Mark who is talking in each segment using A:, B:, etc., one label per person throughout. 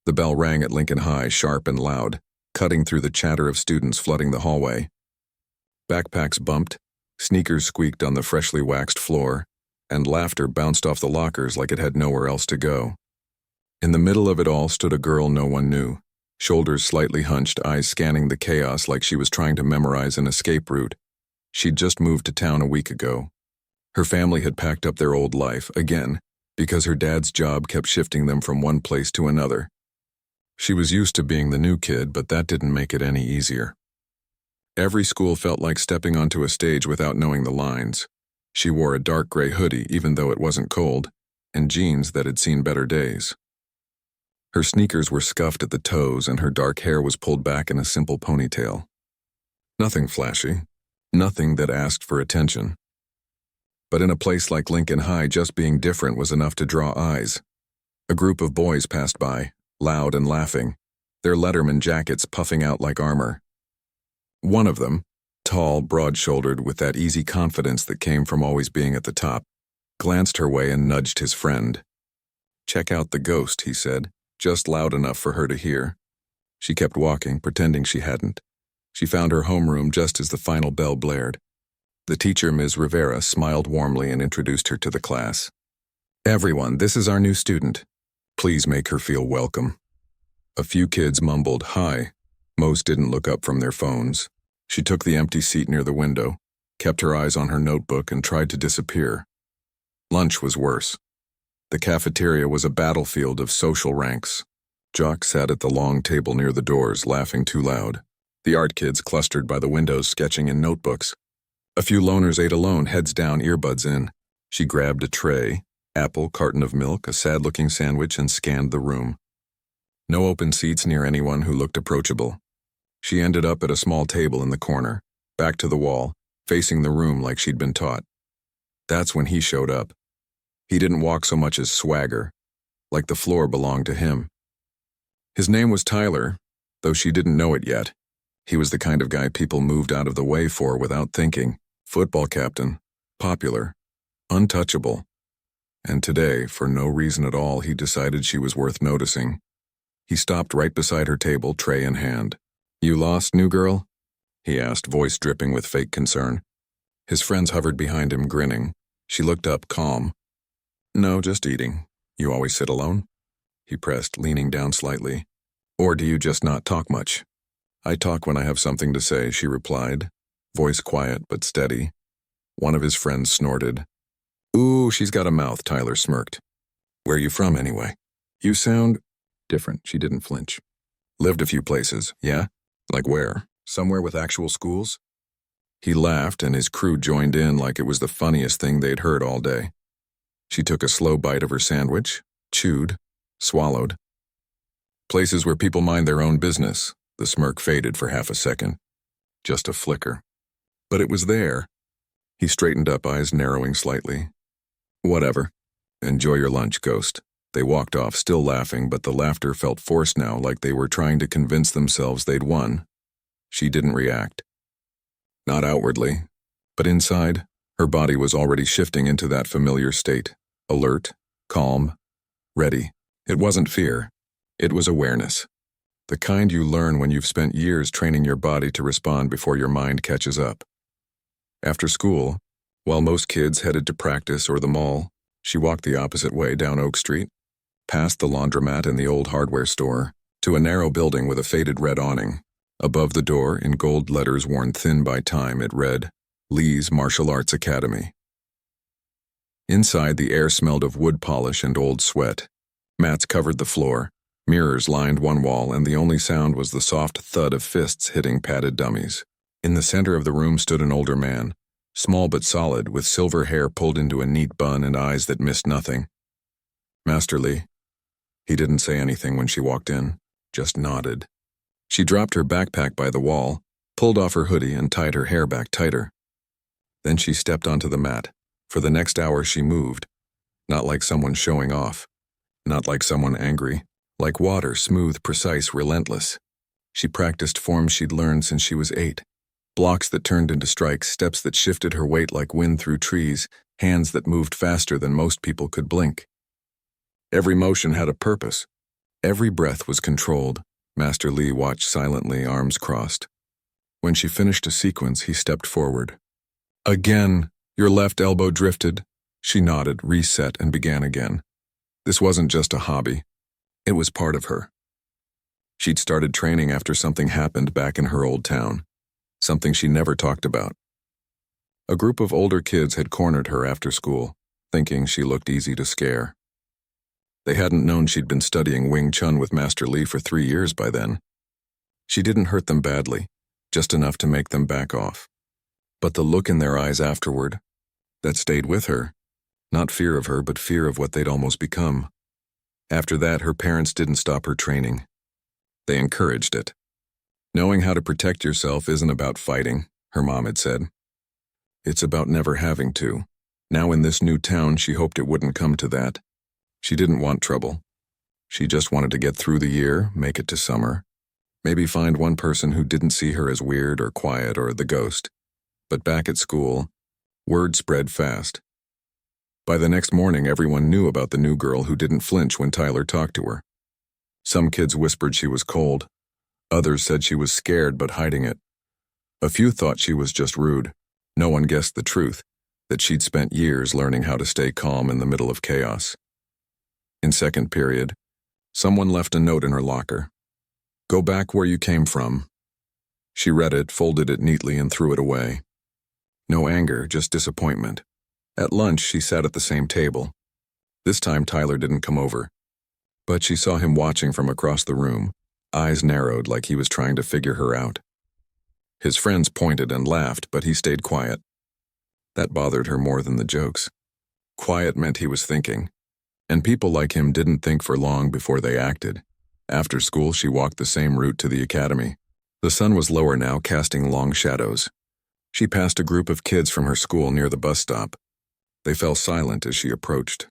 A: The bell rang at Lincoln High, sharp and loud, cutting through the chatter of students flooding the hallway. Backpacks bumped, sneakers squeaked on the freshly waxed floor, and laughter bounced off the lockers like it had nowhere else to go. In the middle of it all stood a girl no one knew, shoulders slightly hunched, eyes scanning the chaos like she was trying to memorize an escape route. She'd just moved to town a week ago. Her family had packed up their old life, again, because her dad's job kept shifting them from one place to another. She was used to being the new kid, but that didn't make it any easier. Every school felt like stepping onto a stage without knowing the lines. She wore a dark gray hoodie, even though it wasn't cold, and jeans that had seen better days. Her sneakers were scuffed at the toes, and her dark hair was pulled back in a simple ponytail. Nothing flashy, nothing that asked for attention. But in a place like Lincoln High, just being different was enough to draw eyes. A group of boys passed by, loud and laughing, their Letterman jackets puffing out like armor. One of them, tall, broad-shouldered, with that easy confidence that came from always being at the top, glanced her way and nudged his friend. "Check out the ghost," he said, just loud enough for her to hear. She kept walking, pretending she hadn't. She found her homeroom just as the final bell blared. The teacher, Ms. Rivera, smiled warmly and introduced her to the class. "Everyone, this is our new student. Please make her feel welcome." A few kids mumbled, "Hi." Most didn't look up from their phones. She took the empty seat near the window, kept her eyes on her notebook, and tried to disappear. Lunch was worse. The cafeteria was a battlefield of social ranks. Jocks sat at the long table near the doors, laughing too loud. The art kids clustered by the windows, sketching in notebooks. A few loners ate alone, heads down, earbuds in. She grabbed a tray, apple, carton of milk, a sad-looking sandwich, and scanned the room. No open seats near anyone who looked approachable. She ended up at a small table in the corner, back to the wall, facing the room like she'd been taught. That's when he showed up. He didn't walk so much as swagger, like the floor belonged to him. His name was Tyler, though she didn't know it yet. He was the kind of guy people moved out of the way for without thinking. Football captain, popular, untouchable. And today, for no reason at all, he decided she was worth noticing. He stopped right beside her table, tray in hand. "You lost, new girl?" he asked, voice dripping with fake concern. His friends hovered behind him, grinning. She looked up, calm. "No, just eating. You always sit alone?" he pressed, leaning down slightly. "Or do you just not talk much?" "I talk when I have something to say," she replied, voice quiet but steady. One of his friends snorted. "Ooh, she's got a mouth," Tyler smirked. "Where you from, anyway?" "You sound different." She didn't flinch. "Lived a few places, yeah? Like where? Somewhere with actual schools?" He laughed, and his crew joined in like it was the funniest thing they'd heard all day. She took a slow bite of her sandwich, chewed, swallowed. "Places where people mind their own business." The smirk faded for half a second. Just a flicker. But it was there. He straightened up, eyes narrowing slightly. "Whatever. Enjoy your lunch, ghost." They walked off, still laughing, but the laughter felt forced now, like they were trying to convince themselves they'd won. She didn't react. Not outwardly, but inside, her body was already shifting into that familiar state. Alert, calm, ready. It wasn't fear. It was awareness. The kind you learn when you've spent years training your body to respond before your mind catches up. After school, while most kids headed to practice or the mall, she walked the opposite way down Oak Street, past the laundromat and the old hardware store, to a narrow building with a faded red awning. Above the door, in gold letters worn thin by time, it read, "Lee's Martial Arts Academy." Inside, the air smelled of wood polish and old sweat. Mats covered the floor, mirrors lined one wall, and the only sound was the soft thud of fists hitting padded dummies. In the center of the room stood an older man, small but solid, with silver hair pulled into a neat bun and eyes that missed nothing. "Master Lee." He didn't say anything when she walked in, just nodded. She dropped her backpack by the wall, pulled off her hoodie, and tied her hair back tighter. Then she stepped onto the mat. For the next hour she moved, not like someone showing off, not like someone angry, like water, smooth, precise, relentless. She practiced forms she'd learned since she was 8. Blocks that turned into strikes, steps that shifted her weight like wind through trees, hands that moved faster than most people could blink. Every motion had a purpose. Every breath was controlled. Master Lee watched silently, arms crossed. When she finished a sequence, he stepped forward. Again, your left elbow drifted. She nodded, reset, and began again. This wasn't just a hobby. It was part of her. She'd started training after something happened back in her old town, something she never talked about. A group of older kids had cornered her after school, thinking she looked easy to scare. They hadn't known she'd been studying Wing Chun with Master Lee for 3 years by then. She didn't hurt them badly, just enough to make them back off. But the look in their eyes afterward, that stayed with her, not fear of her, but fear of what they'd almost become. After that, her parents didn't stop her training. They encouraged it. Knowing how to protect yourself isn't about fighting, her mom had said. It's about never having to. Now in this new town, she hoped it wouldn't come to that. She didn't want trouble. She just wanted to get through the year, make it to summer, maybe find one person who didn't see her as weird or quiet or the ghost. But back at school, word spread fast. By the next morning, everyone knew about the new girl who didn't flinch when Tyler talked to her. Some kids whispered she was cold. Others said she was scared but hiding it. A few thought she was just rude. No one guessed the truth, that she'd spent years learning how to stay calm in the middle of chaos. In second period, someone left a note in her locker. Go back where you came from. She read it, folded it neatly, and threw it away. No anger, just disappointment. At lunch, she sat at the same table. This time, Tyler didn't come over. But she saw him watching from across the room, eyes narrowed like he was trying to figure her out. His friends pointed and laughed, but he stayed quiet. That bothered her more than the jokes. Quiet meant he was thinking. And people like him didn't think for long before they acted. After school, she walked the same route to the academy. The sun was lower now, casting long shadows. She passed a group of kids from her school near the bus stop. They fell silent as she approached.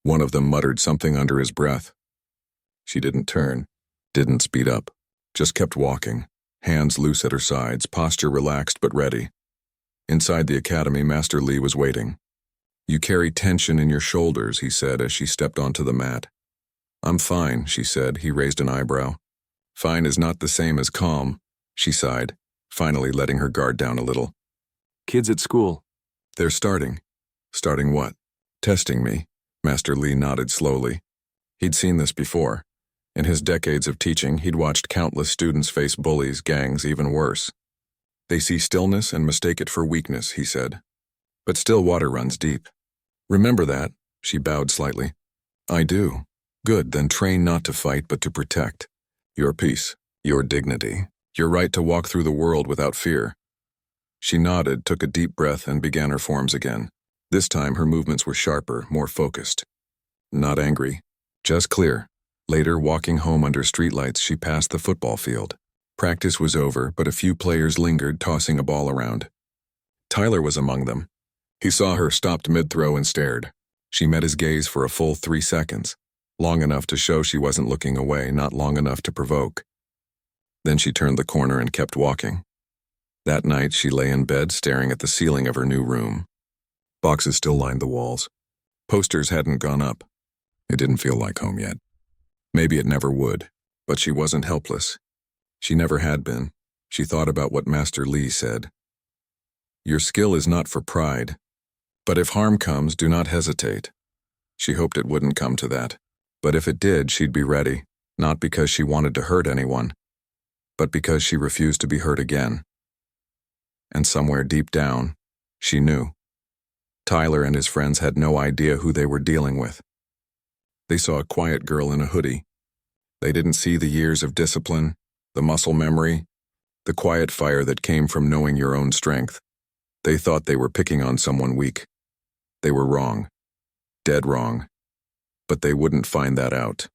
A: One of them muttered something under his breath. She didn't turn, didn't speed up, just kept walking, hands loose at her sides, posture relaxed but ready. Inside the academy, Master Lee was waiting. You carry tension in your shoulders, he said as she stepped onto the mat. I'm fine, she said. He raised an eyebrow. Fine is not the same as calm, she sighed, finally letting her guard down a little. Kids at school. They're starting. Starting what? Testing me. Master Lee nodded slowly. He'd seen this before. In his decades of teaching, he'd watched countless students face bullies, gangs, even worse. They see stillness and mistake it for weakness, he said. But still water runs deep. Remember that, she bowed slightly. I do. Good, then train not to fight but to protect. Your peace, your dignity, your right to walk through the world without fear. She nodded, took a deep breath, and began her forms again. This time her movements were sharper, more focused. Not angry, just clear. Later, walking home under streetlights, she passed the football field. Practice was over, but a few players lingered, tossing a ball around. Tyler was among them. He saw her, stopped mid-throw, and stared. She met his gaze for a full 3 seconds, long enough to show she wasn't looking away, not long enough to provoke. Then she turned the corner and kept walking. That night, she lay in bed staring at the ceiling of her new room. Boxes still lined the walls. Posters hadn't gone up. It didn't feel like home yet. Maybe it never would, but she wasn't helpless. She never had been. She thought about what Master Lee said. Your skill is not for pride, but if harm comes, do not hesitate. She hoped it wouldn't come to that, but if it did, she'd be ready, not because she wanted to hurt anyone, but because she refused to be hurt again. And somewhere deep down, she knew. Tyler and his friends had no idea who they were dealing with. They saw a quiet girl in a hoodie. They didn't see the years of discipline, the muscle memory, the quiet fire that came from knowing your own strength. They thought they were picking on someone weak. They were wrong. Dead wrong. But they wouldn't find that out.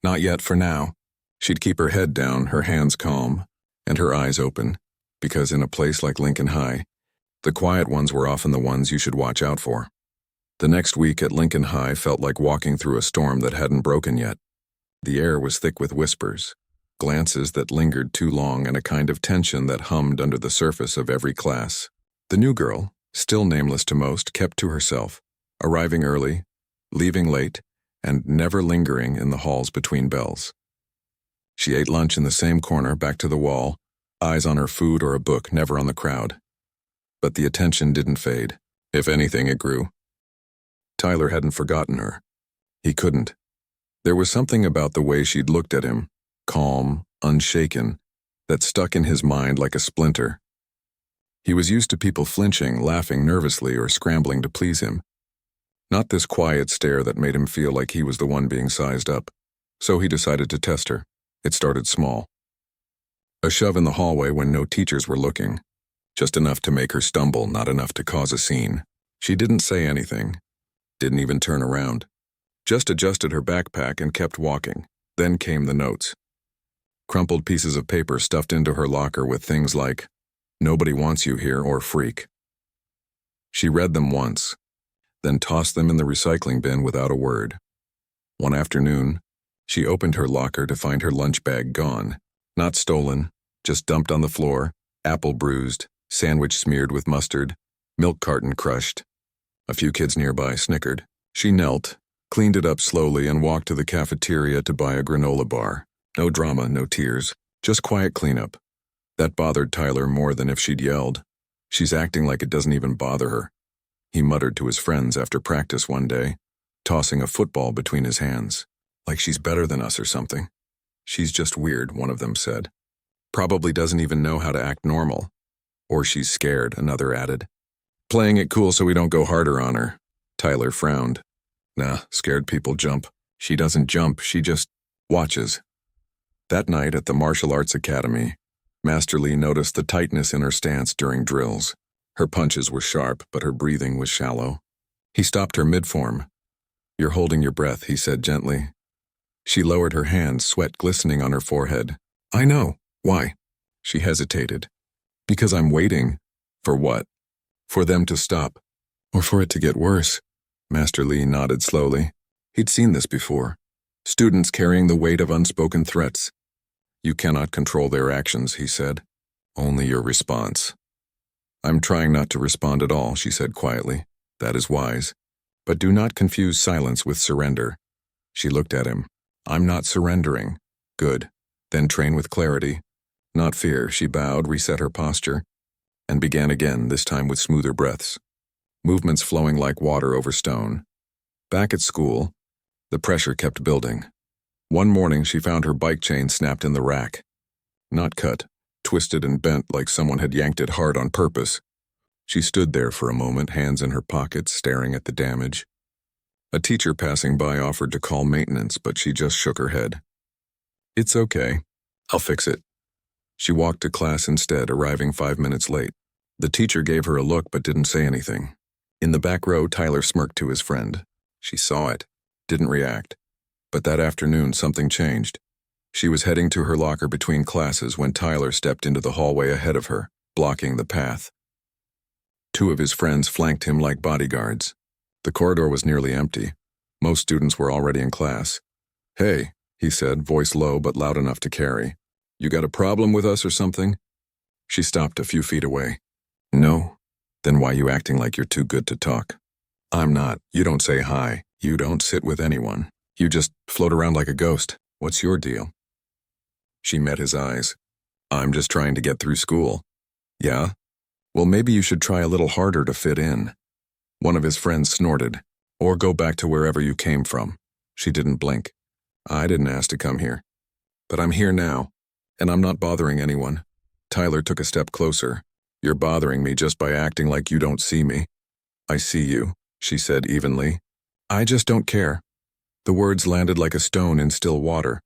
A: Not yet for now. She'd keep her head down, her hands calm, and her eyes open, because in a place like Lincoln High, the quiet ones were often the ones you should watch out for. The next week at Lincoln High felt like walking through a storm that hadn't broken yet. The air was thick with whispers, glances that lingered too long, and a kind of tension that hummed under the surface of every class. The new girl, still nameless to most, kept to herself, arriving early, leaving late, and never lingering in the halls between bells. She ate lunch in the same corner, back to the wall, eyes on her food or a book, never on the crowd. But the attention didn't fade. If anything, it grew. Tyler hadn't forgotten her. He couldn't. There was something about the way she'd looked at him, calm, unshaken, that stuck in his mind like a splinter. He was used to people flinching, laughing nervously, or scrambling to please him. Not this quiet stare that made him feel like he was the one being sized up. So he decided to test her. It started small. A shove in the hallway when no teachers were looking. Just enough to make her stumble, not enough to cause a scene. She didn't say anything. Didn't even turn around. Just adjusted her backpack and kept walking. Then came the notes. Crumpled pieces of paper stuffed into her locker with things like, "Nobody wants you here," or "Freak." She read them once, then tossed them in the recycling bin without a word. One afternoon, she opened her locker to find her lunch bag gone. Not stolen, just dumped on the floor, apple bruised, sandwich smeared with mustard, milk carton crushed. A few kids nearby snickered. She knelt, cleaned it up slowly, and walked to the cafeteria to buy a granola bar. No drama, no tears, just quiet cleanup. That bothered Tyler more than if she'd yelled. She's acting like it doesn't even bother her. He muttered to his friends after practice one day, tossing a football between his hands. Like she's better than us or something. She's just weird, one of them said. Probably doesn't even know how to act normal. Or she's scared, another added. Playing it cool so we don't go harder on her. Tyler frowned. Nah, scared people jump. She doesn't jump, she just watches. That night at the Martial Arts Academy, Master Lee noticed the tightness in her stance during drills. Her punches were sharp, but her breathing was shallow. He stopped her mid-form. You're holding your breath, he said gently. She lowered her hands, sweat glistening on her forehead. I know. Why? She hesitated. Because I'm waiting. For what? For them to stop. Or for it to get worse. Master Lee nodded slowly. He'd seen this before. Students carrying the weight of unspoken threats. You cannot control their actions, he said. Only your response. I'm trying not to respond at all, she said quietly. That is wise. But do not confuse silence with surrender. She looked at him. I'm not surrendering. Good. Then train with clarity. Not fear, she bowed, reset her posture, and began again, this time with smoother breaths. Movements flowing like water over stone. Back at school, the pressure kept building. One morning she found her bike chain snapped in the rack. Not cut, twisted and bent like someone had yanked it hard on purpose. She stood there for a moment, hands in her pockets, staring at the damage. A teacher passing by offered to call maintenance, but she just shook her head. It's okay. I'll fix it. She walked to class instead, arriving 5 minutes late. The teacher gave her a look but didn't say anything. In the back row, Tyler smirked to his friend. She saw it, didn't react. But that afternoon, something changed. She was heading to her locker between classes when Tyler stepped into the hallway ahead of her, blocking the path. Two of his friends flanked him like bodyguards. The corridor was nearly empty. Most students were already in class. Hey, he said, voice low but loud enough to carry. You got a problem with us or something? She stopped a few feet away. No. Then why you acting like you're too good to talk? I'm not. You don't say hi. You don't sit with anyone. You just float around like a ghost. What's your deal? She met his eyes. I'm just trying to get through school. Yeah? Well, maybe you should try a little harder to fit in. One of his friends snorted. Or go back to wherever you came from. She didn't blink. I didn't ask to come here. But I'm here now, and I'm not bothering anyone. Tyler took a step closer. You're bothering me just by acting like you don't see me. I see you, she said evenly. I just don't care. The words landed like a stone in still water.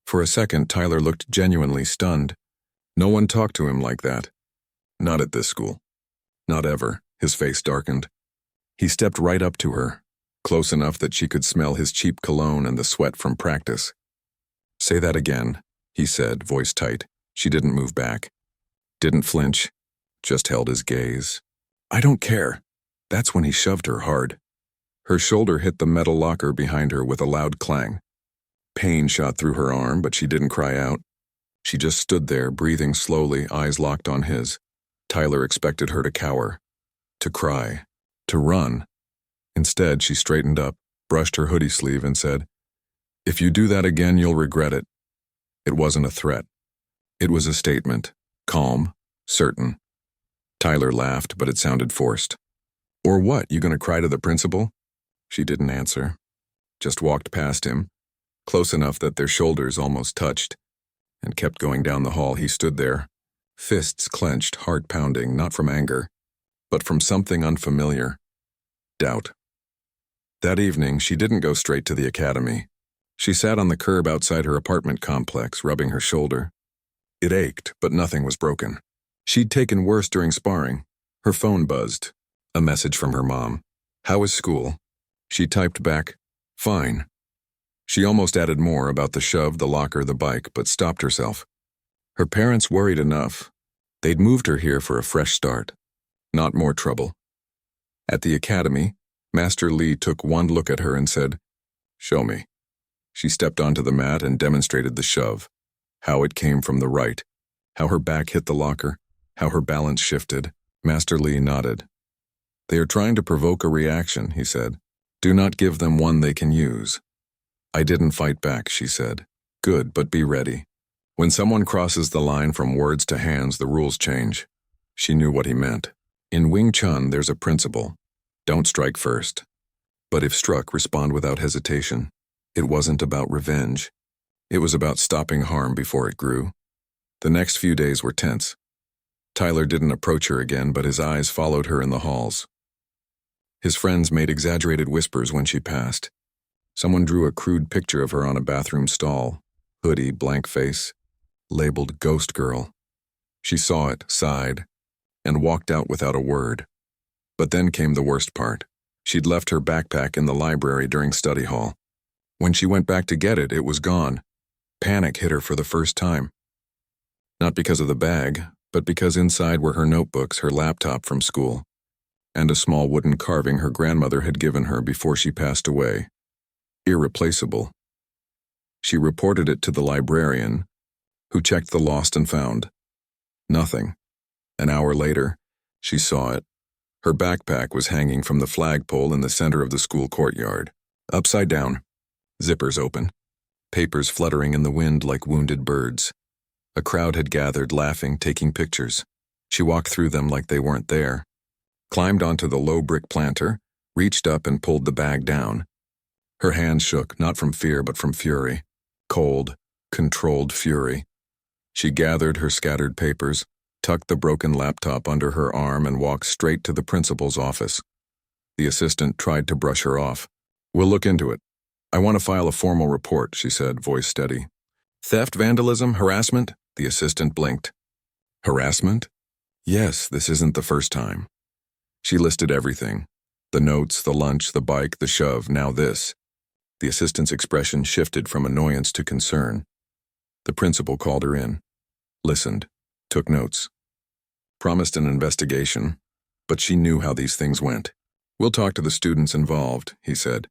A: For a second, Tyler looked genuinely stunned. No one talked to him like that. Not at this school. Not ever. His face darkened. He stepped right up to her, close enough that she could smell his cheap cologne and the sweat from practice. Say that again, he said, voice tight. She didn't move back. Didn't flinch. Just held his gaze. I don't care. That's when he shoved her hard. Her shoulder hit the metal locker behind her with a loud clang. Pain shot through her arm, but she didn't cry out. She just stood there, breathing slowly, eyes locked on his. Tyler expected her to cower, to cry, to run. Instead, she straightened up, brushed her hoodie sleeve, and said, "If you do that again, you'll regret it." It wasn't a threat. It was a statement, calm, certain. Tyler laughed, but it sounded forced. "Or what, you gonna cry to the principal?" She didn't answer, just walked past him, close enough that their shoulders almost touched, and kept going down the hall. He stood there, fists clenched, heart pounding, not from anger, but from something unfamiliar. Doubt. That evening, she didn't go straight to the academy. She sat on the curb outside her apartment complex, rubbing her shoulder. It ached, but nothing was broken. She'd taken worse during sparring. Her phone buzzed. A message from her mom. "How was school?" She typed back, "Fine." She almost added more about the shove, the locker, the bike, but stopped herself. Her parents worried enough. They'd moved her here for a fresh start. Not more trouble. At the academy, Master Lee took one look at her and said, "Show me." She stepped onto the mat and demonstrated the shove. How it came from the right. How her back hit the locker. How her balance shifted. Master Lee nodded. "They are trying to provoke a reaction," he said. "Do not give them one they can use." "I didn't fight back," she said. "Good, but be ready. When someone crosses the line from words to hands, the rules change." She knew what he meant. In Wing Chun, there's a principle. Don't strike first. But if struck, respond without hesitation. It wasn't about revenge. It was about stopping harm before it grew. The next few days were tense. Tyler didn't approach her again, but his eyes followed her in the halls. His friends made exaggerated whispers when she passed. Someone drew a crude picture of her on a bathroom stall. Hoodie, blank face, labeled Ghost Girl. She saw it, sighed, and walked out without a word. But then came the worst part. She'd left her backpack in the library during study hall. When she went back to get it, it was gone. Panic hit her for the first time. Not because of the bag, but because inside were her notebooks, her laptop from school, and a small wooden carving her grandmother had given her before she passed away. Irreplaceable. She reported it to the librarian, who checked the lost and found. Nothing. An hour later, she saw it. Her backpack was hanging from the flagpole in the center of the school courtyard, upside down, zippers open, papers fluttering in the wind like wounded birds. A crowd had gathered, laughing, taking pictures. She walked through them like they weren't there, climbed onto the low brick planter, reached up and pulled the bag down. Her hands shook, not from fear but from fury. Cold, controlled fury. She gathered her scattered papers, tucked the broken laptop under her arm, and walked straight to the principal's office. The assistant tried to brush her off. "We'll look into it. I want to file a formal report," she said, voice steady. "Theft, vandalism, harassment?" The assistant blinked. "Harassment? Yes, this isn't the first time." She listed everything. The notes, the lunch, the bike, the shove, now this. The assistant's expression shifted from annoyance to concern. The principal called her in. Listened. Took notes. Promised an investigation, but she knew how these things went. "We'll talk to the students involved," he said.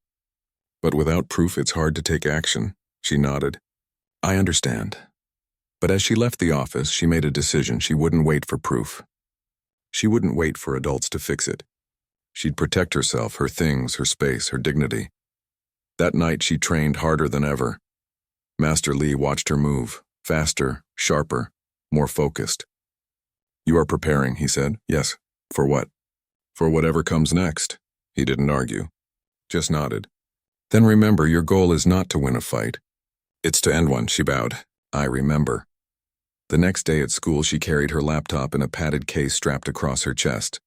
A: "But without proof, it's hard to take action." She nodded. "I understand." But as she left the office, she made a decision. She wouldn't wait for proof. She wouldn't wait for adults to fix it. She'd protect herself, her things, her space, her dignity. That night, she trained harder than ever. Master Lee watched her move, faster, sharper, more focused. "You are preparing," he said. "Yes. For what?" "For whatever comes next." He didn't argue, just nodded. "Then remember, your goal is not to win a fight. It's to end one," she bowed. "I remember." The next day at school, she carried her laptop in a padded case strapped across her chest.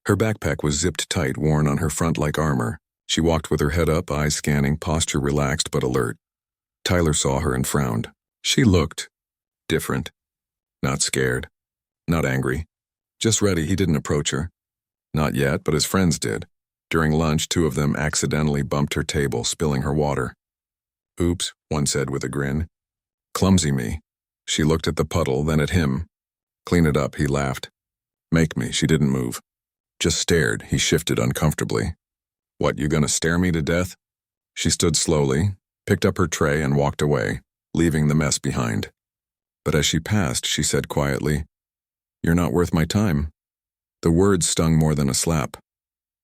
A: Her backpack was zipped tight, worn on her front like armor. She walked with her head up, eyes scanning, posture relaxed but alert. Tyler saw her and frowned. She looked different. Not scared. Not angry. Just ready. He didn't approach her. Not yet, but his friends did. During lunch, two of them accidentally bumped her table, spilling her water. "Oops," one said with a grin. "Clumsy me." She looked at the puddle, then at him. "Clean it up," he laughed. "Make me." She didn't move. Just stared. He shifted uncomfortably. "What, you gonna stare me to death?" She stood slowly, picked up her tray and walked away, leaving the mess behind. But as she passed, she said quietly, "You're not worth my time." The words stung more than a slap.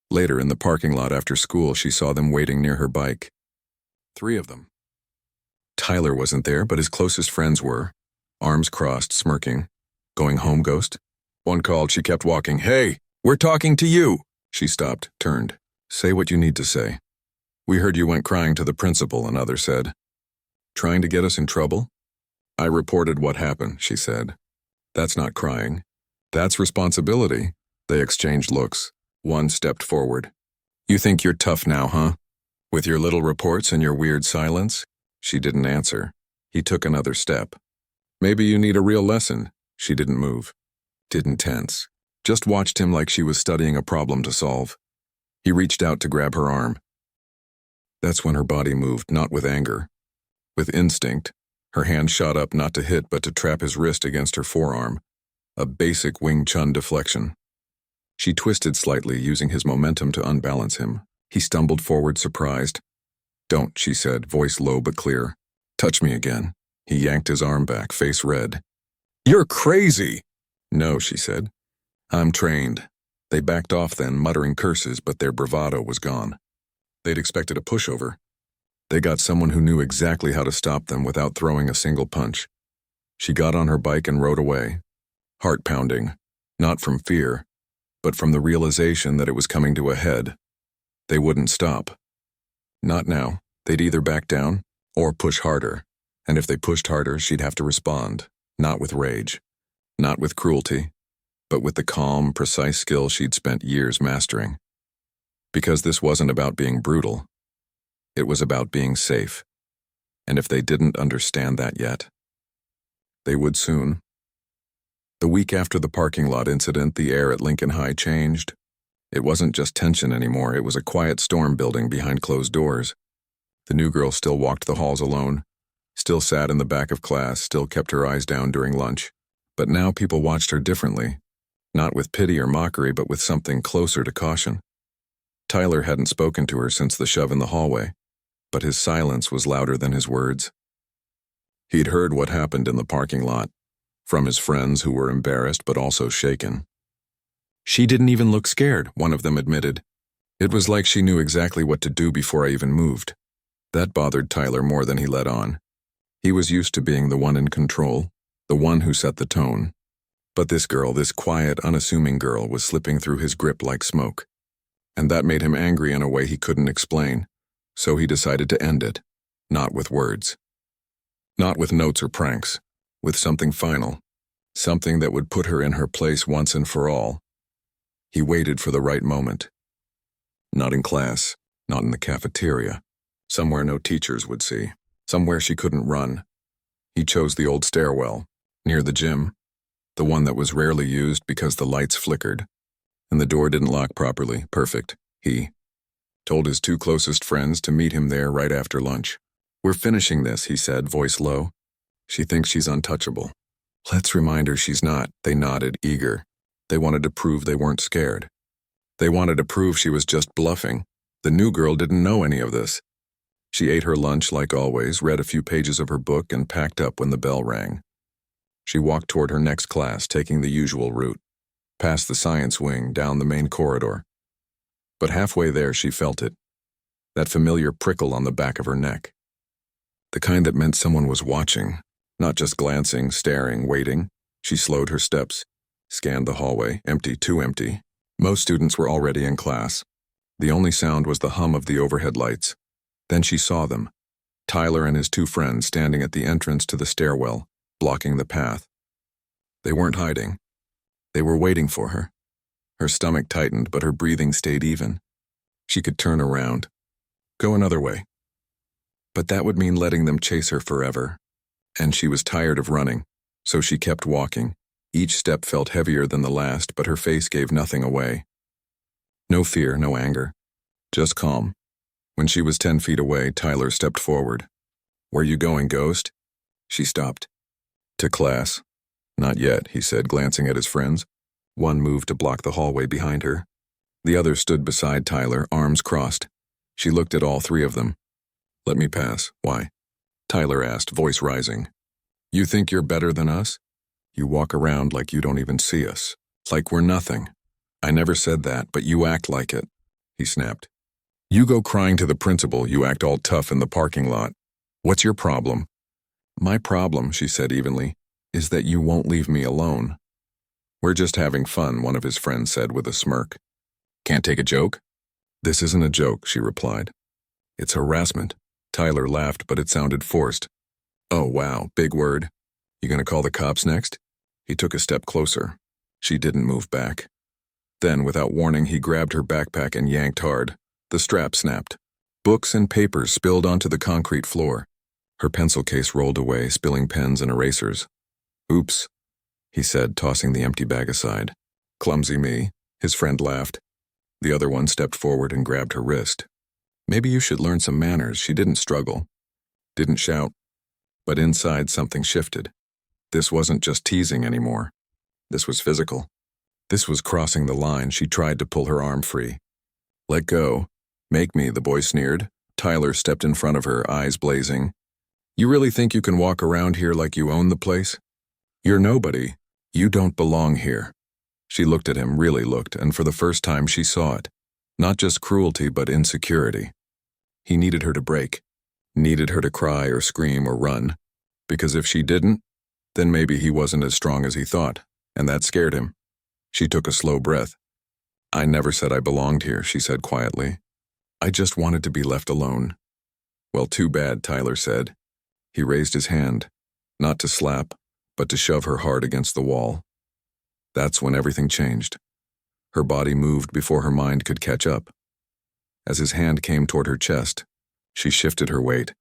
A: Later, in the parking lot after school, she saw them waiting near her bike. 3 of them. Tyler wasn't there, but his closest friends were, arms crossed, smirking. Going home, Ghost? One called, she kept walking. Hey, we're talking to you! She stopped, turned. Say what you need to say. We heard you went crying to the principal, another said. Trying to get us in trouble? I reported what happened, she said. That's not crying. That's responsibility. They exchanged looks. One stepped forward. You think you're tough now, huh? With your little reports and your weird silence? She didn't answer. He took another step. Maybe you need a real lesson. She didn't move. Didn't tense. Just watched him like she was studying a problem to solve. He reached out to grab her arm. That's when her body moved, not with anger. With instinct. Her hand shot up not to hit but to trap his wrist against her forearm. A basic Wing Chun deflection. She twisted slightly, using his momentum to unbalance him. He stumbled forward, surprised. Don't, she said, voice low but clear. Touch me again. He yanked his arm back, face red. You're crazy! No, she said. I'm trained. They backed off then, muttering curses, but their bravado was gone. They'd expected a pushover. They got someone who knew exactly how to stop them without throwing a single punch. She got on her bike and rode away. Heart pounding, not from fear, but from the realization that it was coming to a head. They wouldn't stop. Not now. They'd either back down or push harder. And if they pushed harder, she'd have to respond, not with rage, not with cruelty, but with the calm, precise skill she'd spent years mastering. Because this wasn't about being brutal. It was about being safe. And if they didn't understand that yet, they would soon. The week after the parking lot incident, the air at Lincoln High changed. It wasn't just tension anymore, it was a quiet storm building behind closed doors. The new girl still walked the halls alone, still sat in the back of class, still kept her eyes down during lunch. But now people watched her differently, not with pity or mockery, but with something closer to caution. Tyler hadn't spoken to her since the shove in the hallway, but his silence was louder than his words. He'd heard what happened in the parking lot, from his friends who were embarrassed but also shaken. She didn't even look scared, one of them admitted. It was like she knew exactly what to do before I even moved. That bothered Tyler more than he let on. He was used to being the one in control, the one who set the tone. But this girl, this quiet, unassuming girl, was slipping through his grip like smoke. And that made him angry in a way he couldn't explain. So he decided to end it, not with words. Not with notes or pranks, with something final, something that would put her in her place once and for all. He waited for the right moment. Not in class, not in the cafeteria, somewhere no teachers would see, somewhere she couldn't run. He chose the old stairwell, near the gym, the one that was rarely used because the lights flickered, and the door didn't lock properly. Perfect. He told his 2 closest friends to meet him there right after lunch. We're finishing this, he said, voice low. She thinks she's untouchable. Let's remind her she's not. They nodded, eager. They wanted to prove they weren't scared. They wanted to prove she was just bluffing. The new girl didn't know any of this. She ate her lunch like always, read a few pages of her book, and packed up when the bell rang. She walked toward her next class, taking the usual route, past the science wing, down the main corridor. But halfway there she felt it, that familiar prickle on the back of her neck. The kind that meant someone was watching, not just glancing, staring, waiting. She slowed her steps, scanned the hallway, empty, too empty. Most students were already in class. The only sound was the hum of the overhead lights. Then she saw them, Tyler and his 2 friends standing at the entrance to the stairwell, blocking the path. They weren't hiding. They were waiting for her. Her stomach tightened, but her breathing stayed even. She could turn around, go another way. But that would mean letting them chase her forever. And she was tired of running, so she kept walking. Each step felt heavier than the last, but her face gave nothing away. No fear, no anger, just calm. When she was 10 feet away, Tyler stepped forward. Where you going, Ghost? She stopped. To class. Not yet, he said, glancing at his friends. One moved to block the hallway behind her. The other stood beside Tyler, arms crossed. She looked at all 3 of them. Let me pass. Why? Tyler asked, voice rising. You think you're better than us? You walk around like you don't even see us, like we're nothing. I never said that, but you act like it. he snapped. You go crying to the principal, you act all tough in the parking lot. What's your problem? My problem, she said evenly, is that you won't leave me alone. We're just having fun, one of his friends said with a smirk. Can't take a joke? This isn't a joke, she replied. It's harassment. Tyler laughed, but it sounded forced. Oh, wow, big word. You gonna call the cops next? He took a step closer. She didn't move back. Then, without warning, he grabbed her backpack and yanked hard. The strap snapped. Books and papers spilled onto the concrete floor. Her pencil case rolled away, spilling pens and erasers. Oops, he said, tossing the empty bag aside. Clumsy me, his friend laughed. The other one stepped forward and grabbed her wrist. Maybe you should learn some manners. She didn't struggle. Didn't shout. But inside something shifted. This wasn't just teasing anymore. This was physical. This was crossing the line. She tried to pull her arm free. Let go. Make me, the boy sneered. Tyler stepped in front of her, eyes blazing. You really think you can walk around here like you own the place? You're nobody. You don't belong here. She looked at him, really looked, and for the first time she saw it. Not just cruelty, but insecurity. He needed her to break. Needed her to cry or scream or run. Because if she didn't, then maybe he wasn't as strong as he thought, and that scared him. She took a slow breath. I never said I belonged here, she said quietly. I just wanted to be left alone. Well, too bad, Tyler said. He raised his hand, not to slap, but to shove her hard against the wall. That's when everything changed. Her body moved before her mind could catch up. As his hand came toward her chest, she shifted her weight,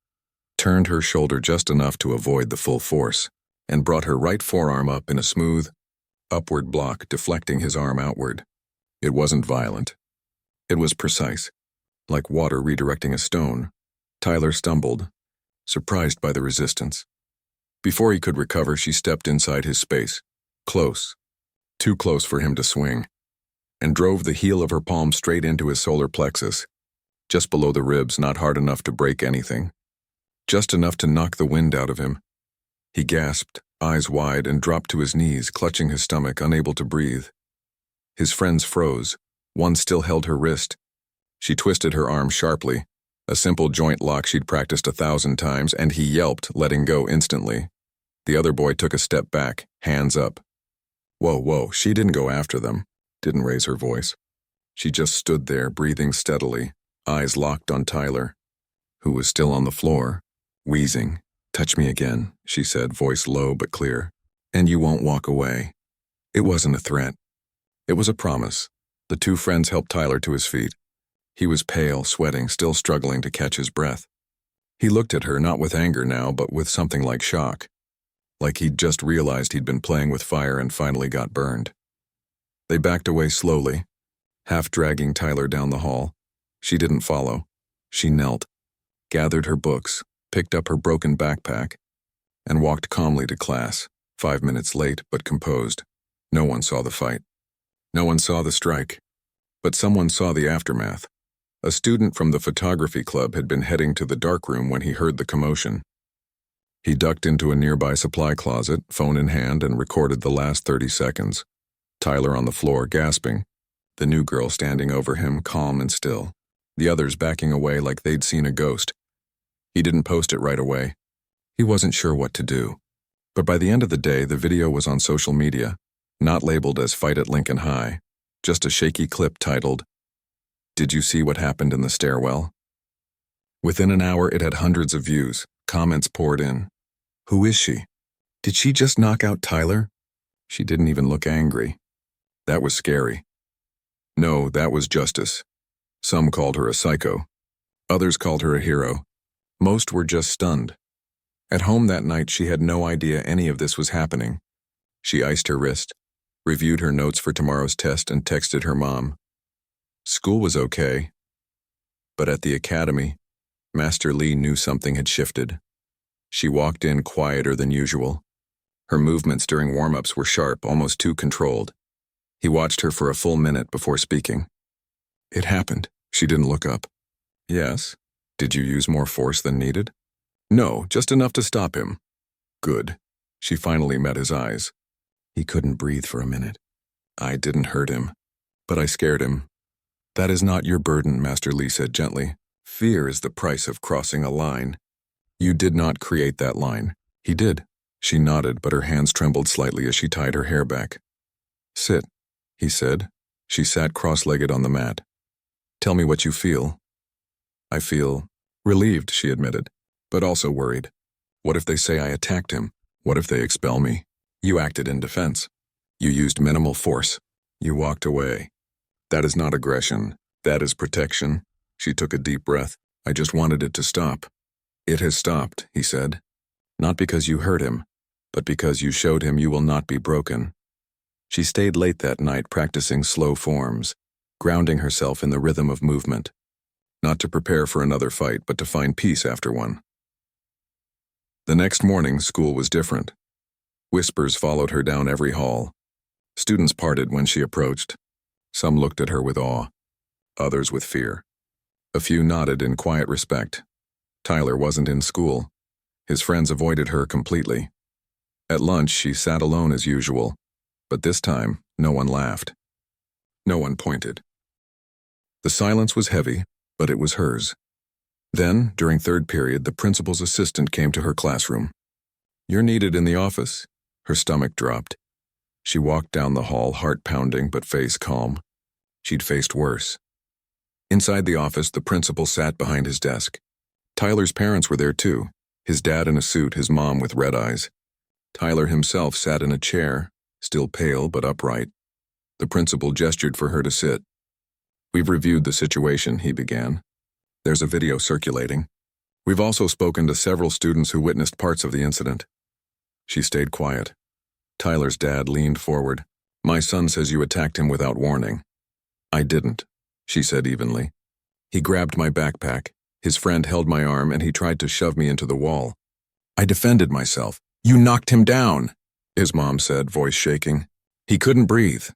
A: turned her shoulder just enough to avoid the full force, and brought her right forearm up in a smooth, upward block, deflecting his arm outward. It wasn't violent. It was precise, like water redirecting a stone. Tyler stumbled, surprised by the resistance. Before he could recover, she stepped inside his space, close, too close for him to swing, and drove the heel of her palm straight into his solar plexus, just below the ribs, not hard enough to break anything, just enough to knock the wind out of him. He gasped, eyes wide, and dropped to his knees, clutching his stomach, unable to breathe. His friends froze. One still held her wrist. She twisted her arm sharply, a simple joint lock she'd practiced 1,000 times, and he yelped, letting go instantly. The other boy took a step back, hands up. Whoa, she didn't go after them, didn't raise her voice. She just stood there, breathing steadily, eyes locked on Tyler, who was still on the floor, wheezing. Touch me again, she said, voice low but clear, and you won't walk away. It wasn't a threat. It was a promise. The two friends helped Tyler to his feet. He was pale, sweating, still struggling to catch his breath. He looked at her, not with anger now, but with something like shock. Like he'd just realized he'd been playing with fire and finally got burned. They backed away slowly, half dragging Tyler down the hall. She didn't follow. She knelt, gathered her books, picked up her broken backpack, and walked calmly to class, 5 minutes late but composed. No one saw the fight. No one saw the strike. But someone saw the aftermath. A student from the photography club had been heading to the darkroom when he heard the commotion. He ducked into a nearby supply closet, phone in hand, and recorded the last 30 seconds. Tyler on the floor, gasping. The new girl standing over him, calm and still. The others backing away like they'd seen a ghost. He didn't post it right away. He wasn't sure what to do. But by the end of the day, the video was on social media, not labeled as Fight at Lincoln High, just a shaky clip titled, Did you see what happened in the stairwell? Within an hour, it had hundreds of views. Comments poured in. Who is she? Did she just knock out Tyler? She didn't even look angry. That was scary. No, that was justice. Some called her a psycho. Others called her a hero. Most were just stunned. At home that night, she had no idea any of this was happening. She iced her wrist, reviewed her notes for tomorrow's test, and texted her mom. School was okay. But at the academy, Master Lee knew something had shifted. She walked in quieter than usual. Her movements during warm-ups were sharp, almost too controlled. He watched her for a full minute before speaking. It happened. She didn't look up. Yes. Did you use more force than needed? No, just enough to stop him. Good. She finally met his eyes. He couldn't breathe for a minute. I didn't hurt him, but I scared him. That is not your burden, Master Lee said gently. Fear is the price of crossing a line. You did not create that line. He did. She nodded, but her hands trembled slightly as she tied her hair back. Sit, he said. She sat cross-legged on the mat. Tell me what you feel. I feel relieved, she admitted, but also worried. What if they say I attacked him? What if they expel me? You acted in defense. You used minimal force. You walked away. That is not aggression. That is protection. She took a deep breath. I just wanted it to stop. It has stopped, he said. Not because you hurt him, but because you showed him you will not be broken. She stayed late that night practicing slow forms, grounding herself in the rhythm of movement. Not to prepare for another fight, but to find peace after one. The next morning, school was different. Whispers followed her down every hall. Students parted when she approached. Some looked at her with awe, others with fear. A few nodded in quiet respect. Tyler wasn't in school. His friends avoided her completely. At lunch, she sat alone as usual, but this time, no one laughed. No one pointed. The silence was heavy, but it was hers. Then, during third period, the principal's assistant came to her classroom. You're needed in the office. Her stomach dropped. She walked down the hall, heart pounding but face calm. She'd faced worse. Inside the office, the principal sat behind his desk. Tyler's parents were there too, his dad in a suit, his mom with red eyes. Tyler himself sat in a chair, still pale but upright. The principal gestured for her to sit. We've reviewed the situation, he began. There's a video circulating. We've also spoken to several students who witnessed parts of the incident. She stayed quiet. Tyler's dad leaned forward. My son says you attacked him without warning. I didn't, she said evenly. He grabbed my backpack. His friend held my arm and he tried to shove me into the wall. I defended myself. You knocked him down, his mom said, voice shaking. He couldn't breathe.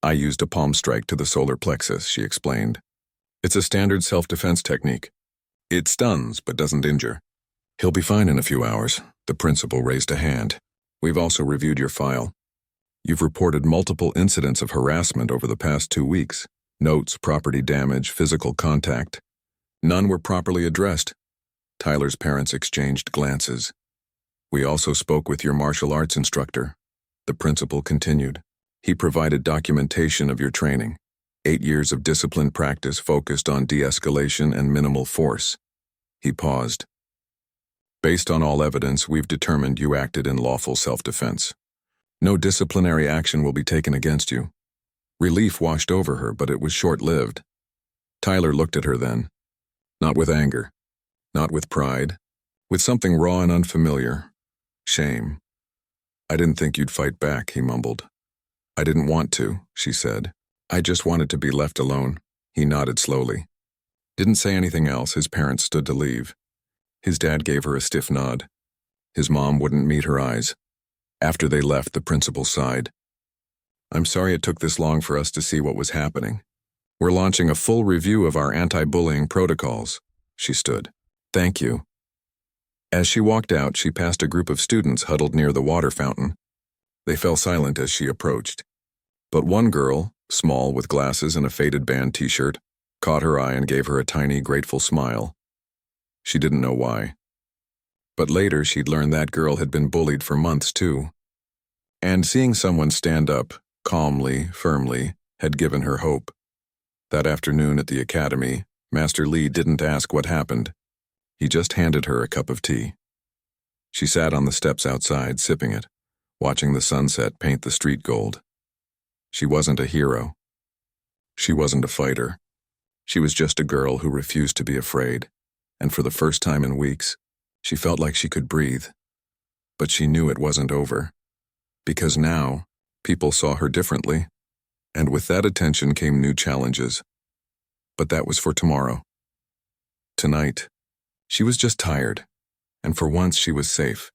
A: I used a palm strike to the solar plexus, she explained. It's a standard self-defense technique. It stuns but doesn't injure. He'll be fine in a few hours. The principal raised a hand. We've also reviewed your file. You've reported multiple incidents of harassment over the past 2 weeks. Notes, property damage, physical contact. None were properly addressed. Tyler's parents exchanged glances. We also spoke with your martial arts instructor. The principal continued. He provided documentation of your training. 8 years of disciplined practice focused on de-escalation and minimal force. He paused. Based on all evidence, we've determined you acted in lawful self-defense. No disciplinary action will be taken against you. Relief washed over her, but it was short-lived. Tyler looked at her then. Not with anger. Not with pride. With something raw and unfamiliar. Shame. I didn't think you'd fight back, he mumbled. I didn't want to, she said. I just wanted to be left alone. He nodded slowly. Didn't say anything else. His parents stood to leave. His dad gave her a stiff nod. His mom wouldn't meet her eyes. After they left, the principal sighed. I'm sorry it took this long for us to see what was happening. We're launching a full review of our anti-bullying protocols. She stood. Thank you. As she walked out, she passed a group of students huddled near the water fountain. They fell silent as she approached. But one girl, small with glasses and a faded band t-shirt, caught her eye and gave her a tiny, grateful smile. She didn't know why. But later she'd learned that girl had been bullied for months too. And seeing someone stand up, calmly, firmly, had given her hope. That afternoon at the academy, Master Lee didn't ask what happened. He just handed her a cup of tea. She sat on the steps outside, sipping it, watching the sunset paint the street gold. She wasn't a hero. She wasn't a fighter. She was just a girl who refused to be afraid. And for the first time in weeks, she felt like she could breathe. But she knew it wasn't over. Because now, people saw her differently. And with that attention came new challenges. But that was for tomorrow. Tonight, she was just tired. And for once she was safe.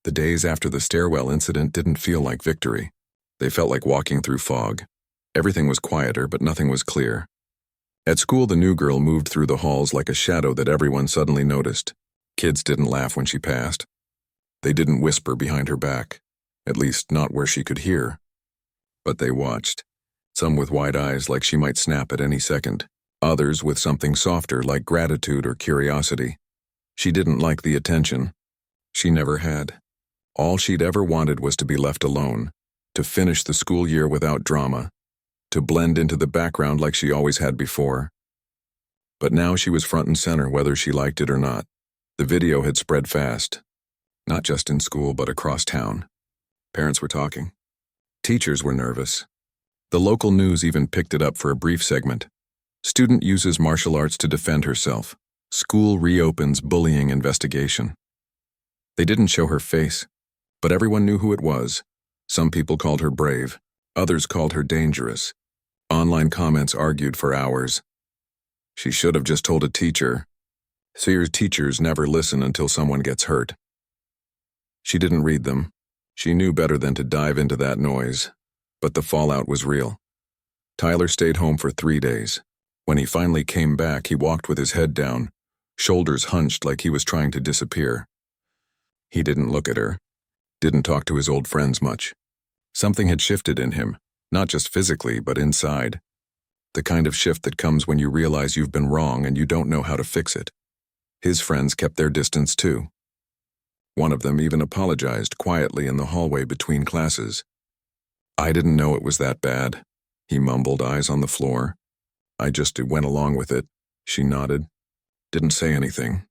A: The days after the stairwell incident didn't feel like victory. They felt like walking through fog. Everything was quieter, but nothing was clear. At school, the new girl moved through the halls like a shadow that everyone suddenly noticed. Kids didn't laugh when she passed. They didn't whisper behind her back, at least not where she could hear. But they watched. Some with wide eyes like she might snap at any second, others with something softer like gratitude or curiosity. She didn't like the attention. She never had. All she'd ever wanted was to be left alone, to finish the school year without drama, to blend into the background like she always had before. But now she was front and center whether she liked it or not. The video had spread fast, not just in school but across town. Parents were talking. Teachers were nervous. The local news even picked it up for a brief segment. Student uses martial arts to defend herself. School reopens bullying investigation. They didn't show her face, but everyone knew who it was. Some people called her brave, others called her dangerous. Online comments argued for hours. She should have just told a teacher. Sears teachers never listen until someone gets hurt. She didn't read them. She knew better than to dive into that noise. But the fallout was real. Tyler stayed home for 3 days. When he finally came back, he walked with his head down, shoulders hunched like he was trying to disappear. He didn't look at her, didn't talk to his old friends much. Something had shifted in him, not just physically, but inside. The kind of shift that comes when you realize you've been wrong and you don't know how to fix it. His friends kept their distance too. One of them even apologized quietly in the hallway between classes. "I didn't know it was that bad," he mumbled, eyes on the floor. "I just went along with it." She nodded. Didn't say anything.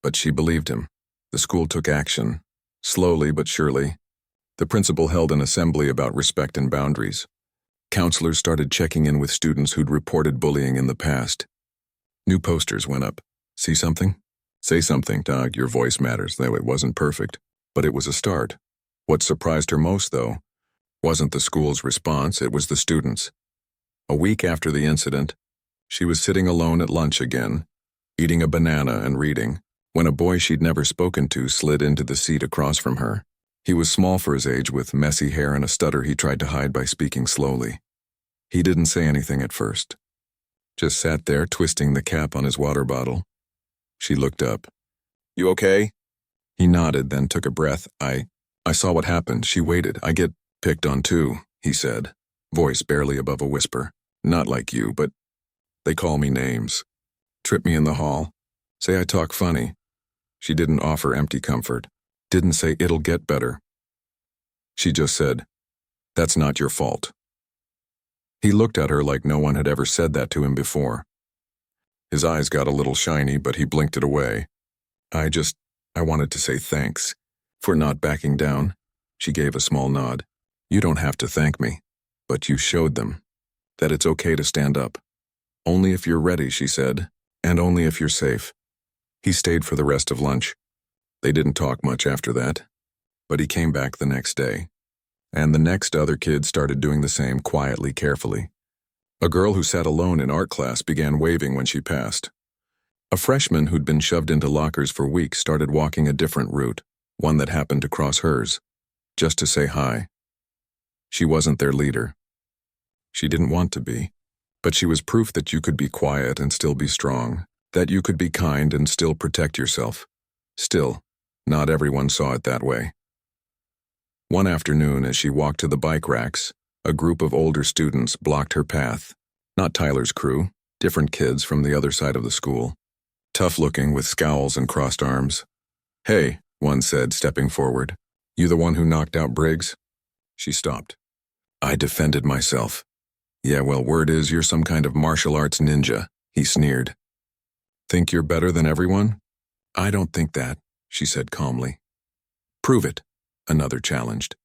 A: But she believed him. The school took action. Slowly but surely. The principal held an assembly about respect and boundaries. Counselors started checking in with students who'd reported bullying in the past. New posters went up. "See something? Say something, Doug. Your voice matters," though it wasn't perfect. But it was a start. What surprised her most, though, wasn't the school's response, it was the students'. A week after the incident, she was sitting alone at lunch again, eating a banana and reading, when a boy she'd never spoken to slid into the seat across from her. He was small for his age, with messy hair and a stutter he tried to hide by speaking slowly. He didn't say anything at first. Just sat there, twisting the cap on his water bottle. She looked up. "You okay?" He nodded, then took a breath. I saw what happened. She waited. "I get picked on too," he said, voice barely above a whisper. "Not like you, but they call me names. Trip me in the hall. Say I talk funny." She didn't offer empty comfort. Didn't say it'll get better. She just said, "That's not your fault." He looked at her like no one had ever said that to him before. His eyes got a little shiny, but he blinked it away. I wanted to say thanks for not backing down." She gave a small nod. "You don't have to thank me, but you showed them that it's okay to stand up. Only if you're ready," she said, "and only if you're safe." He stayed for the rest of lunch. They didn't talk much after that, but he came back the next day. And the next other kids started doing the same, quietly, carefully. A girl who sat alone in art class began waving when she passed. A freshman who'd been shoved into lockers for weeks started walking a different route, one that happened to cross hers, just to say hi. She wasn't their leader. She didn't want to be, but she was proof that you could be quiet and still be strong, that you could be kind and still protect yourself. Still, not everyone saw it that way. One afternoon, as she walked to the bike racks, a group of older students blocked her path. Not Tyler's crew, different kids from the other side of the school. Tough-looking with scowls and crossed arms. "Hey," one said, stepping forward. "You the one who knocked out Briggs?" She stopped. "I defended myself." "Yeah, well, word is you're some kind of martial arts ninja," he sneered. "Think you're better than everyone?" "I don't think that," she said calmly. "Prove it," another challenged.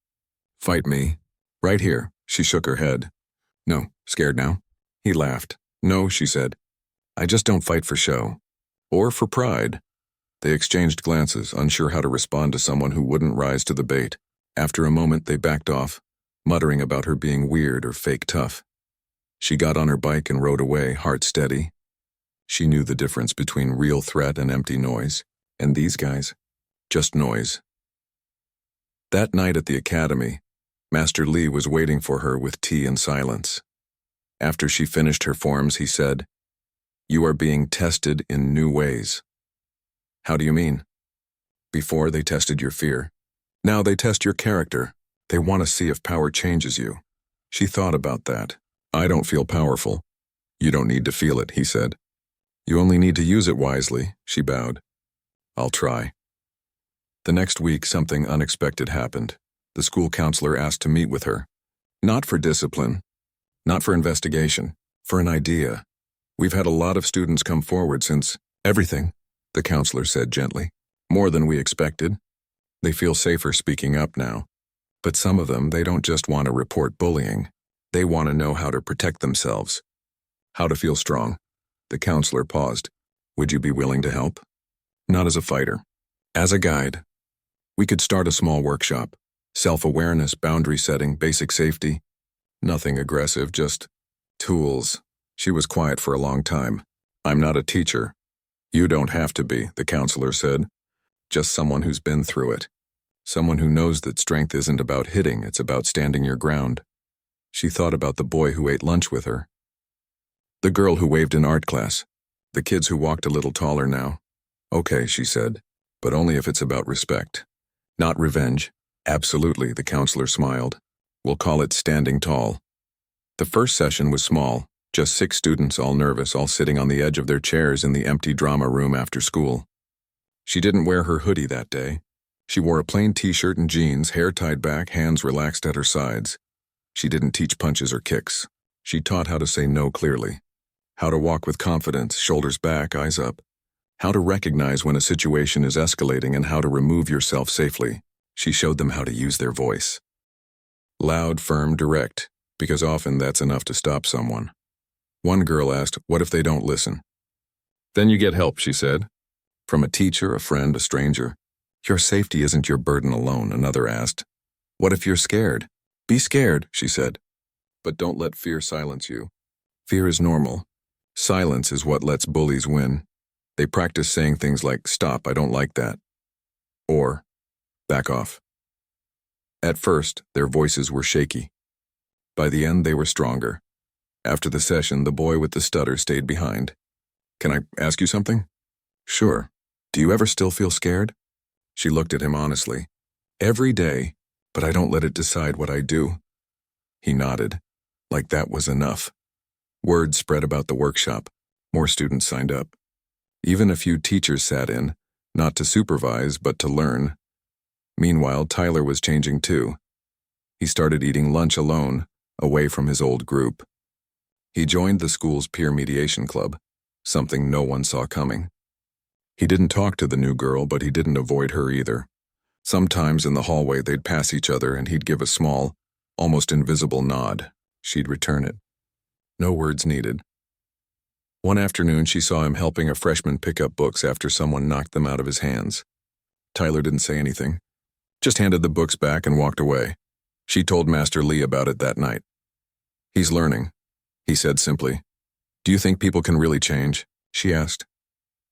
A: "Fight me. Right here." She shook her head. "No, scared now?" He laughed. "No," she said. "I just don't fight for show. Or for pride." They exchanged glances, unsure how to respond to someone who wouldn't rise to the bait. After a moment, they backed off, muttering about her being weird or fake tough. She got on her bike and rode away, heart steady. She knew the difference between real threat and empty noise. And these guys? Just noise. That night at the academy, Master Lee was waiting for her with tea and silence. After she finished her forms, he said, "You are being tested in new ways." "How do you mean?" "Before they tested your fear. Now they test your character. They want to see if power changes you." She thought about that. I don't feel powerful. You don't need to feel it, he said. You only need to use it wisely, she bowed. I'll try. The next week, something unexpected happened. The school counselor asked to meet with her. Not for discipline, not for investigation, for an idea. We've had a lot of students come forward since everything, the counselor said gently. More than we expected. They feel safer speaking up now. But some of them, they don't just want to report bullying. They want to know how to protect themselves. How to feel strong. The counselor paused. Would you be willing to help? Not as a fighter. As a guide. We could start a small workshop. Self-awareness, boundary setting, basic safety. Nothing aggressive, just tools. She was quiet for a long time. I'm not a teacher. You don't have to be, the counselor said. Just someone who's been through it. Someone who knows that strength isn't about hitting, it's about standing your ground. She thought about the boy who ate lunch with her. The girl who waved in art class. The kids who walked a little taller now. Okay, she said, but only if it's about respect. Not revenge. Absolutely, the counselor smiled. We'll call it standing tall. The first session was small, just 6 students, all nervous, all sitting on the edge of their chairs in the empty drama room after school. She didn't wear her hoodie that day. She wore a plain t-shirt and jeans, hair tied back, hands relaxed at her sides. She didn't teach punches or kicks. She taught how to say no clearly. How to walk with confidence, shoulders back, eyes up. How to recognize when a situation is escalating and how to remove yourself safely. She showed them how to use their voice. Loud, firm, direct, because often that's enough to stop someone. One girl asked, what if they don't listen? Then you get help, she said. From a teacher, a friend, a stranger. Your safety isn't your burden alone, another asked. What if you're scared? Be scared, she said. But don't let fear silence you. Fear is normal. Silence is what lets bullies win. They practice saying things like, stop, I don't like that. Or, back off. At first, their voices were shaky. By the end, they were stronger. After the session, the boy with the stutter stayed behind. Can I ask you something? Sure. Do you ever still feel scared? She looked at him honestly. Every day, but I don't let it decide what I do. He nodded, like that was enough. Word spread about the workshop. More students signed up. Even a few teachers sat in, not to supervise, but to learn. Meanwhile, Tyler was changing too. He started eating lunch alone, away from his old group. He joined the school's peer mediation club, something no one saw coming. He didn't talk to the new girl, but he didn't avoid her either. Sometimes in the hallway they'd pass each other and he'd give a small, almost invisible nod. She'd return it. No words needed. One afternoon she saw him helping a freshman pick up books after someone knocked them out of his hands. Tyler didn't say anything, just handed the books back and walked away. She told Master Lee about it that night. He's learning, he said simply. Do you think people can really change? She asked.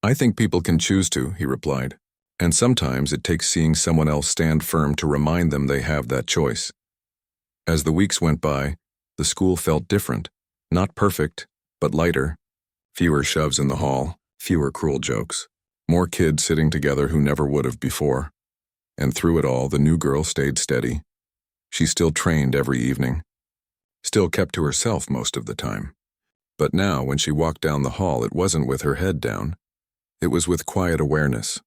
A: I think people can choose to, he replied. And sometimes it takes seeing someone else stand firm to remind them they have that choice. As the weeks went by, the school felt different. Not perfect, but lighter. Fewer shoves in the hall, fewer cruel jokes. More kids sitting together who never would have before. And through it all, the new girl stayed steady. She still trained every evening. Still kept to herself most of the time. But now, when she walked down the hall, it wasn't with her head down. It was with quiet awareness.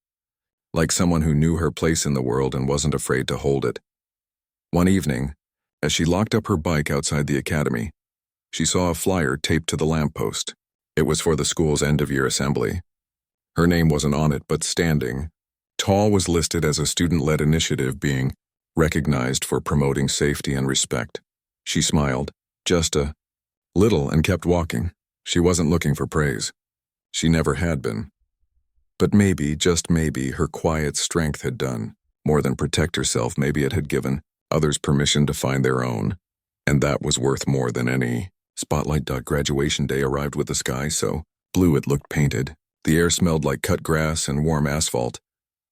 A: Like someone who knew her place in the world and wasn't afraid to hold it. One evening, as she locked up her bike outside the academy, she saw a flyer taped to the lamppost. It was for the school's end-of-year assembly. Her name wasn't on it, but standing, tall, was listed as a student-led initiative being recognized for promoting safety and respect. She smiled, just a little, and kept walking. She wasn't looking for praise. She never had been. But maybe, just maybe, her quiet strength had done more than protect herself. Maybe it had given others permission to find their own. And that was worth more than any spotlight. Graduation day arrived with the sky so blue it looked painted. The air smelled like cut grass and warm asphalt,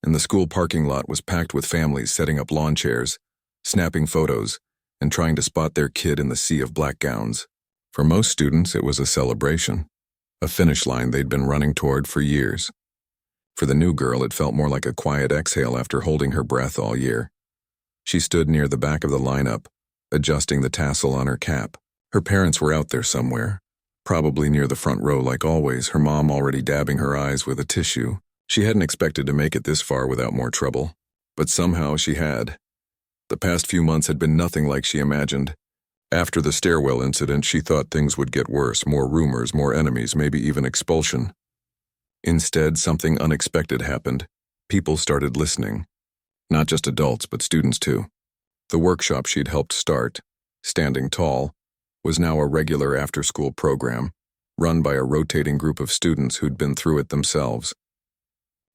A: and the school parking lot was packed with families setting up lawn chairs, snapping photos, and trying to spot their kid in the sea of black gowns. For most students, it was a celebration, a finish line they'd been running toward for years. For the new girl, it felt more like a quiet exhale after holding her breath all year. She stood near the back of the lineup, adjusting the tassel on her cap. Her parents were out there somewhere, probably near the front row like always, her mom already dabbing her eyes with a tissue. She hadn't expected to make it this far without more trouble, but somehow she had. The past few months had been nothing like she imagined. After the stairwell incident, she thought things would get worse, more rumors, more enemies, maybe even expulsion. Instead, something unexpected happened. People started listening. Not just adults, but students too. The workshop she'd helped start, Standing Tall, was now a regular after-school program, run by a rotating group of students who'd been through it themselves.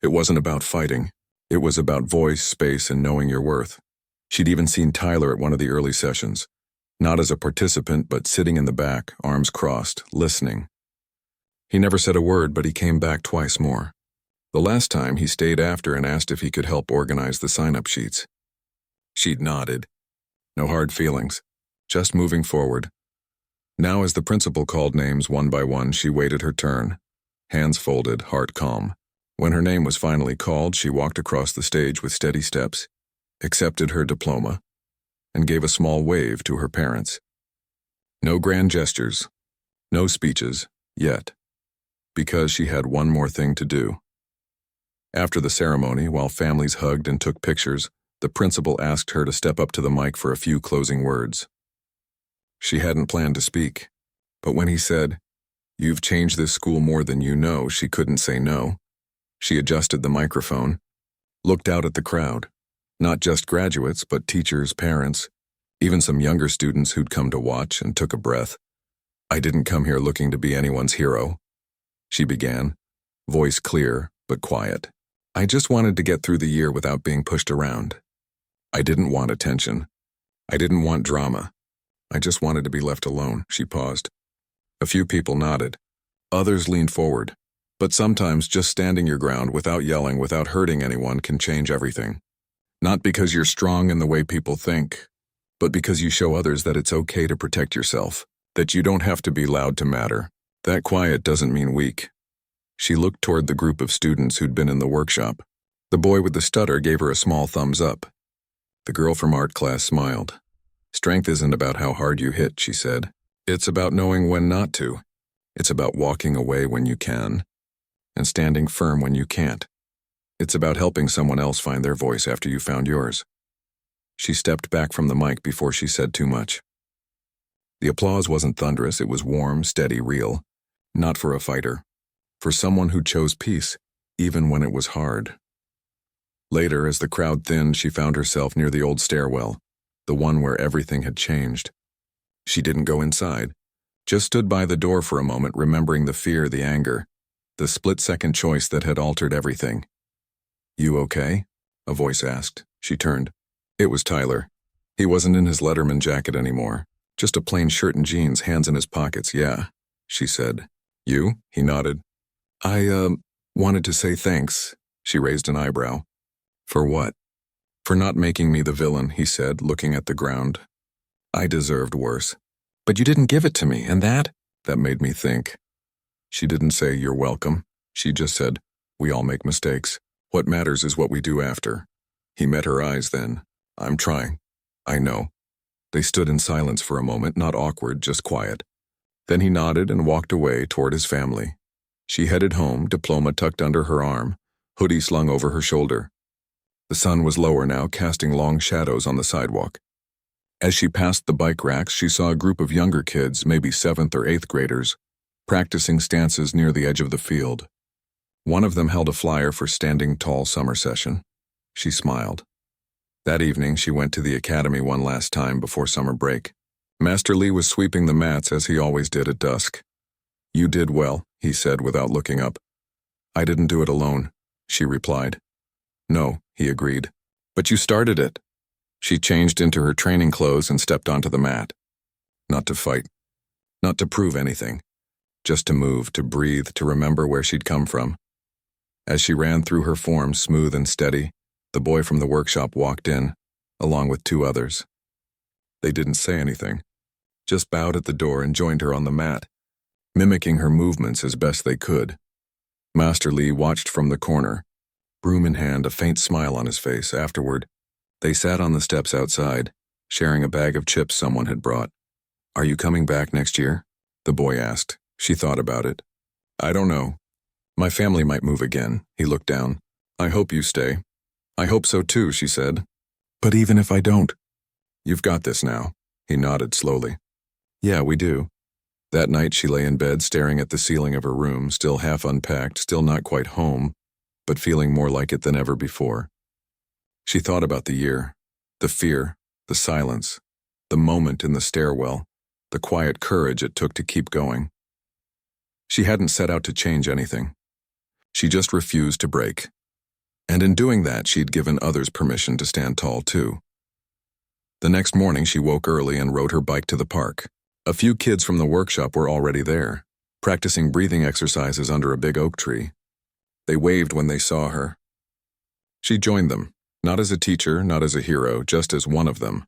A: It wasn't about fighting. It was about voice, space, and knowing your worth. She'd even seen Tyler at one of the early sessions, not as a participant, but sitting in the back, arms crossed, listening. He never said a word, but he came back twice more. The last time, he stayed after and asked if he could help organize the sign-up sheets. She'd nodded. No hard feelings, just moving forward. Now, as the principal called names one by one, she waited her turn, hands folded, heart calm. When her name was finally called, she walked across the stage with steady steps, accepted her diploma, and gave a small wave to her parents. No grand gestures, no speeches, yet, because she had one more thing to do. After the ceremony, while families hugged and took pictures, the principal asked her to step up to the mic for a few closing words. She hadn't planned to speak, but when he said, "You've changed this school more than you know," she couldn't say no. She adjusted the microphone, looked out at the crowd, not just graduates, but teachers, parents, even some younger students who'd come to watch, and took a breath. "I didn't come here looking to be anyone's hero," she began, voice clear but quiet. "I just wanted to get through the year without being pushed around. I didn't want attention. I didn't want drama. I just wanted to be left alone." She paused. A few people nodded. Others leaned forward. But sometimes just standing your ground without yelling, without hurting anyone, can change everything. Not because you're strong in the way people think, but because you show others that it's okay to protect yourself, that you don't have to be loud to matter. That quiet doesn't mean weak. She looked toward the group of students who'd been in the workshop. The boy with the stutter gave her a small thumbs up. The girl from art class smiled. "Strength isn't about how hard you hit," she said. "It's about knowing when not to. It's about walking away when you can, and standing firm when you can't. It's about helping someone else find their voice after you found yours." She stepped back from the mic before she said too much. The applause wasn't thunderous, it was warm, steady, real. Not for a fighter. For someone who chose peace, even when it was hard. Later, as the crowd thinned, she found herself near the old stairwell, the one where everything had changed. She didn't go inside, just stood by the door for a moment, remembering the fear, the anger, the split-second choice that had altered everything. "You okay?" a voice asked. She turned. It was Tyler. He wasn't in his Letterman jacket anymore, just a plain shirt and jeans, hands in his pockets. "Yeah," she said. "You?" He nodded. I wanted to say thanks." She raised an eyebrow. "For what?" "For not making me the villain," he said, looking at the ground. "I deserved worse. But you didn't give it to me, and that made me think." She didn't say, "You're welcome." She just said, "We all make mistakes. What matters is what we do after." He met her eyes then. "I'm trying. I know." They stood in silence for a moment, not awkward, just quiet. Then he nodded and walked away toward his family. She headed home, diploma tucked under her arm, hoodie slung over her shoulder. The sun was lower now, casting long shadows on the sidewalk. As she passed the bike racks, she saw a group of younger kids, maybe 7th or 8th graders, practicing stances near the edge of the field. One of them held a flyer for Standing Tall summer session. She smiled. That evening, she went to the academy one last time before summer break. Master Lee was sweeping the mats as he always did at dusk. "You did well," he said without looking up. "I didn't do it alone," she replied. "No," he agreed. "But you started it." She changed into her training clothes and stepped onto the mat. Not to fight. Not to prove anything. Just to move, to breathe, to remember where she'd come from. As she ran through her form, smooth and steady, the boy from the workshop walked in, along with 2 others. They didn't say anything, just bowed at the door and joined her on the mat, mimicking her movements as best they could. Master Lee watched from the corner, broom in hand, a faint smile on his face. Afterward, they sat on the steps outside, sharing a bag of chips someone had brought. Are you coming back next year? The boy asked. She thought about it. I don't know. My family might move again. He looked down. I hope you stay. I hope so too, she said. But even if I don't? You've got this now. He nodded slowly. Yeah, we do. That night she lay in bed staring at the ceiling of her room, still half unpacked, still not quite home, but feeling more like it than ever before. She thought about the year, the fear, the silence, the moment in the stairwell, the quiet courage it took to keep going. She hadn't set out to change anything. She just refused to break. And in doing that, she'd given others permission to stand tall too. The next morning she woke early and rode her bike to the park. A few kids from the workshop were already there, practicing breathing exercises under a big oak tree. They waved when they saw her. She joined them, not as a teacher, not as a hero, just as one of them.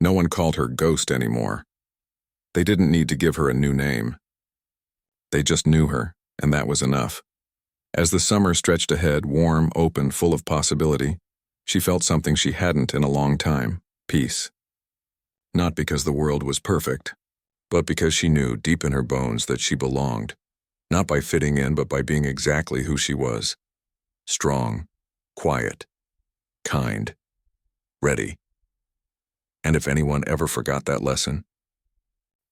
A: No one called her Ghost anymore. They didn't need to give her a new name. They just knew her, and that was enough. As the summer stretched ahead, warm, open, full of possibility, she felt something she hadn't in a long time: peace. Not because the world was perfect, but because she knew deep in her bones that she belonged, not by fitting in, but by being exactly who she was. Strong, quiet, kind, ready. And if anyone ever forgot that lesson,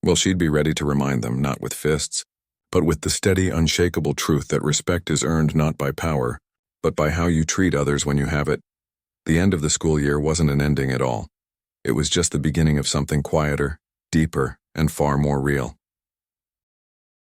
A: well, she'd be ready to remind them, not with fists, but with the steady, unshakable truth that respect is earned not by power, but by how you treat others when you have it. The end of the school year wasn't an ending at all. It was just the beginning of something quieter, deeper, and far more real.